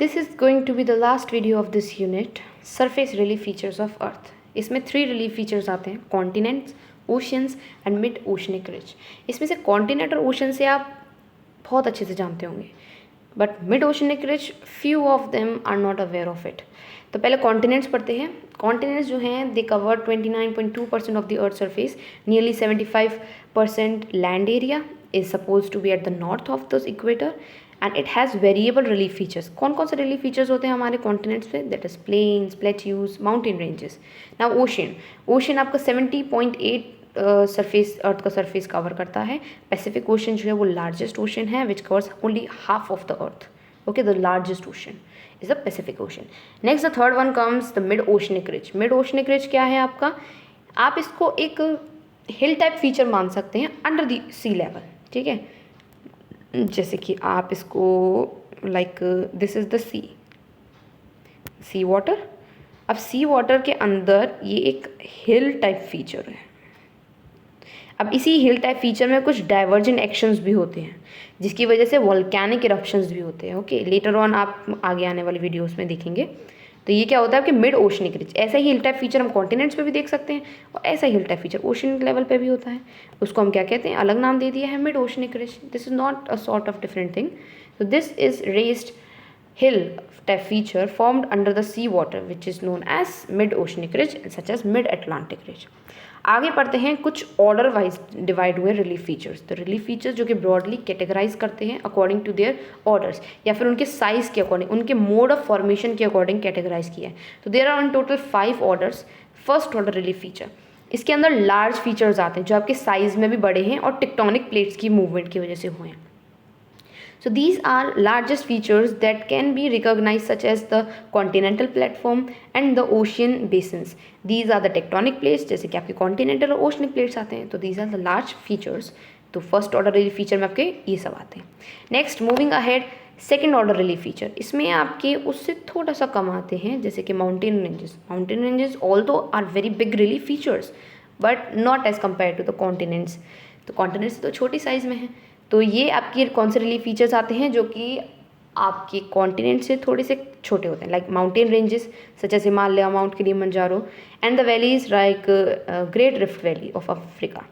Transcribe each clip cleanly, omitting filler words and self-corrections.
This is going to be the last video of this unit, surface relief features of earth. इसमें 3 relief features आते हैं, continents, oceans and mid oceanic ridge. इसमें से continent और ocean से आप बहुत अच्छे से जानते होंगे, but mid oceanic ridge few of them are not aware of it. तो पहले कॉन्टिनेंट्स पढ़ते हैं. कॉन्टिनेंट्स जो हैं they cover 29.2% of the earth surface. Nearly 75% land area is suppose to be at the north of the equator and it has variable relief features. कौन कौन से relief features होते हैं हमारे कॉन्टिनेंट्स पे? That is plains, plateaus, mountain ranges. Now ocean आपका 70.8 surface अर्थ का surface cover करता है. पैसिफिक ओशन जो है वो लार्जेस्ट ओशन है which covers only half of the earth. Okay, the largest ocean is the Pacific ocean. Next the third one comes the mid oceanic ridge. Mid oceanic ridge क्या है आपका? आप इसको एक हिल टाइप फीचर मान सकते हैं अंडर द सी लेवल. ठीक है, जैसे कि आप इसको like this is the sea water. अब सी वाटर के अंदर ये एक हिल टाइप फीचर है. अब इसी हिल टाइप फीचर में कुछ डाइवर्जेंट एक्शंस भी होते हैं जिसकी वजह से वोल्केनिक इरप्शंस भी होते हैं. ओके, लेटर ऑन आप आगे आने वाली वीडियोस में देखेंगे. तो ये क्या होता है कि मिड ओशनिक रिज. ऐसा ही हिल टाइप फीचर हम कॉन्टिनेंट्स पे भी देख सकते हैं और ऐसा ही hill type feature ocean level पे भी होता है. उसको हम क्या कहते हैं? अलग नाम दे दिया है, mid oceanic ridge. This is not a sort of different thing. So this is raised hill type feature formed under the sea water which is known as mid-oceanic ridge such as mid-Atlantic ridge. आगे पढ़ते हैं कुछ order wise divide हुए relief features. तो relief features जो कि broadly categorise करते हैं अकॉर्डिंग टू देयर ऑर्डर्स या फिर उनके साइज़ के अकॉर्डिंग, उनके मोड ऑफ फॉर्मेशन के अकॉर्डिंग कैटेगराइज किया है. तो there are in total 5 orders. First order relief feature, इसके अंदर लार्ज फीचर्स आते हैं जो आपके साइज़ में भी बड़े हैं और टेक्टोनिक प्लेट्स की मूवमेंट की वजह से हुए हैं. So these are largest features that can be recognized such as the continental platform and the ocean basins. These are the tectonic plates, जैसे कि आपके continental और oceanic plates आते हैं. तो these are the large features. तो first order relief feature में आपके ये सब आते हैं. Next moving ahead, second order relief feature. इसमें आपके उससे थोड़ा सा कम आते हैं जैसे कि mountain ranges. Mountain ranges although are very big relief features but not as compared to the continents. तो continents तो छोटी साइज़ में है. तो ये आपके कौन से रिलीफ फीचर्स आते हैं जो कि आपके कॉन्टिनेंट से थोड़े से छोटे होते हैं, like mountain ranges such as Himalaya, mount Kilimanjaro and the valleys like great rift valley of Africa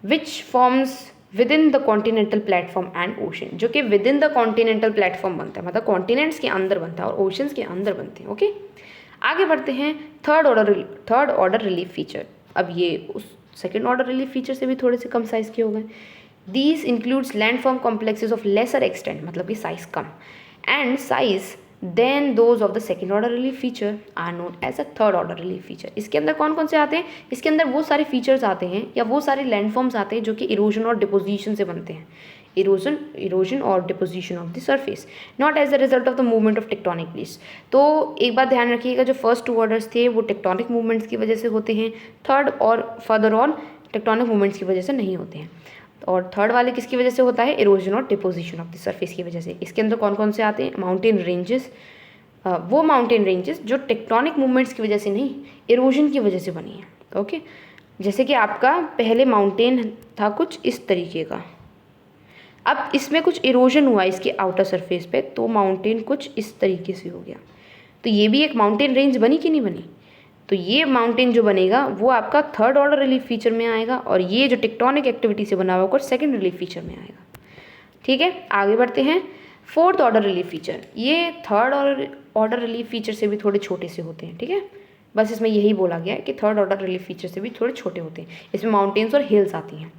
which forms within the continental platform and ocean. जो कि within the continental platform बनता है, मतलब कॉन्टिनेंट्स के अंदर बनता है और ओशंस के अंदर बनते हैं. ओके, आगे बढ़ते हैं थर्ड ऑर्डर रिलीफ फीचर. अब ये उस सेकेंड ऑर्डर रिलीफ फीचर से भी थोड़े से कम साइज़ के हो गए. These includes landform complexes of lesser extent, मतलब कि size come, and size then those of the second order relief feature are known as a third order relief feature. इसके अंदर कौन कौन से आते हैं? इसके अंदर वो सारे फीचर्स आते हैं या वो सारे लैंडफॉर्म्स आते हैं जो कि इरोजन और डिपोजिशन से बनते हैं. इरोजन और deposition of the surface, not as the result of the movement of tectonic plates. तो एक बात ध्यान रखिएगा, जो फर्स्ट 2 ऑर्डर्स थे वो टेक्टोनिक मूवमेंट्स की वजह से होते हैं. थर्ड और फर्दर ऑन टेक्टोनिक मूवमेंट्स की वजह से नहीं होते हैं. और थर्ड वाले किसकी वजह से होता है? इरोजन और डिपोजिशन ऑफ द सरफेस की वजह से. इसके अंदर कौन कौन से आते हैं? माउंटेन रेंजेस, वो माउंटेन रेंजेस जो टेक्टोनिक मूवमेंट्स की वजह से नहीं, इरोजन की वजह से बनी है. ओके, जैसे कि आपका पहले माउंटेन था कुछ इस तरीके का, अब इसमें कुछ इरोजन हुआ इसके आउटर सरफेस पे, तो माउंटेन कुछ इस तरीके से हो गया. तो ये भी एक माउंटेन रेंज बनी कि नहीं बनी? तो ये माउंटेन जो बनेगा वो आपका थर्ड ऑर्डर रिलीफ फीचर में आएगा और ये जो टेक्टोनिक एक्टिविटी से बना हुआ सेकंड रिलीफ फीचर में आएगा. ठीक है, आगे बढ़ते हैं. फोर्थ ऑर्डर रिलीफ फीचर, ये थर्ड ऑर्डर रिलीफ फीचर से भी थोड़े छोटे से होते हैं. ठीक है, बस इसमें यही बोला गया है कि थर्ड ऑर्डर रिलीफ फीचर से भी थोड़े छोटे होते हैं. इसमें माउंटेन्स और हिल्स आती हैं.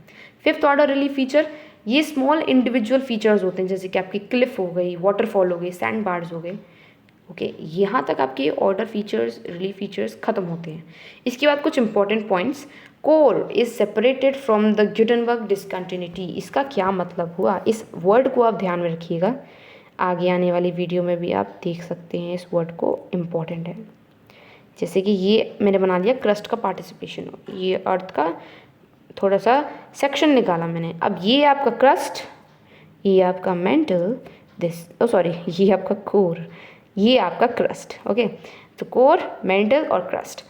फिफ्थ ऑर्डर रिलीफ फीचर, ये स्मॉल इंडिविजुअल फीचर्स होते हैं जैसे कि आपकी क्लिफ हो गई, वाटरफॉल हो गई, सैंड बार्स हो गए. ओके, यहाँ तक आपके ऑर्डर फीचर्स रिलीफ फीचर्स खत्म होते हैं. इसके बाद कुछ important points. Core is separated from the Gutenberg discontinuity. इसका क्या मतलब हुआ? इस वर्ड को आप ध्यान में रखिएगा, आगे आने वाली वीडियो में भी आप देख सकते हैं इस वर्ड को, इम्पॉर्टेंट है. जैसे कि ये मैंने बना लिया क्रस्ट का पार्टिसिपेशन, ये अर्थ का थोड़ा सा सेक्शन निकाला मैंने. अब ये आपका क्रस्ट, ये आपका मेंटल, ये आपका कोर, ये आपका क्रस्ट. ओके, तो कोर, मेंटल और क्रस्ट.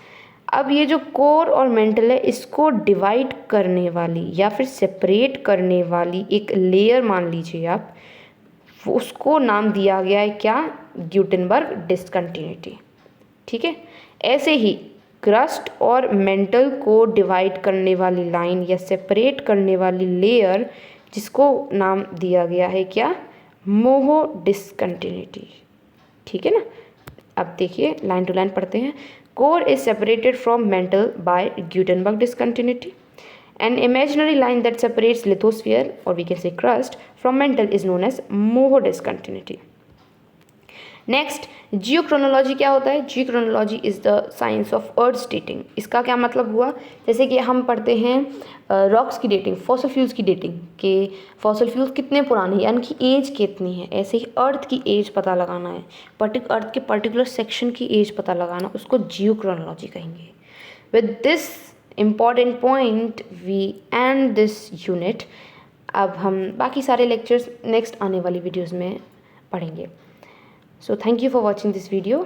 अब ये जो कोर और मेंटल है इसको डिवाइड करने वाली या फिर सेपरेट करने वाली एक लेयर मान लीजिए आप, वो उसको नाम दिया गया है क्या, ग्यूटेनबर्ग डिसकंटिन्यूटी। ठीक है, ऐसे ही क्रस्ट और मेंटल को डिवाइड करने वाली लाइन या सेपरेट करने वाली लेयर जिसको नाम दिया गया है क्या, मोहो डिसकंटिन्यूटी। ठीक है ना। अब देखिए लाइन टू लाइन पढ़ते हैं। Core is separated from mantle by Gutenberg discontinuity. An imaginary line that separates lithosphere, or we can say crust, from mantle is known as Moho discontinuity. Next, geochronology क्या होता है? Geochronology is the science of earth dating. इसका क्या मतलब हुआ, जैसे कि हम पढ़ते हैं रॉक्स की डेटिंग, फॉसल फ्यूल्स की डेटिंग, कि फॉसल फ्यूल्स कितने पुराने हैं यानी कि एज कितनी है, ऐसे ही अर्थ की एज पता लगाना है, अर्थ के पर्टिकुलर सेक्शन की एज पता लगाना, उसको जियोक्रोनोलॉजी कहेंगे। With this important point we end this unit. अब हम बाकी सारे लेक्चर्स नेक्स्ट आने वाली वीडियोज़ में पढ़ेंगे। So thank you for watching this video.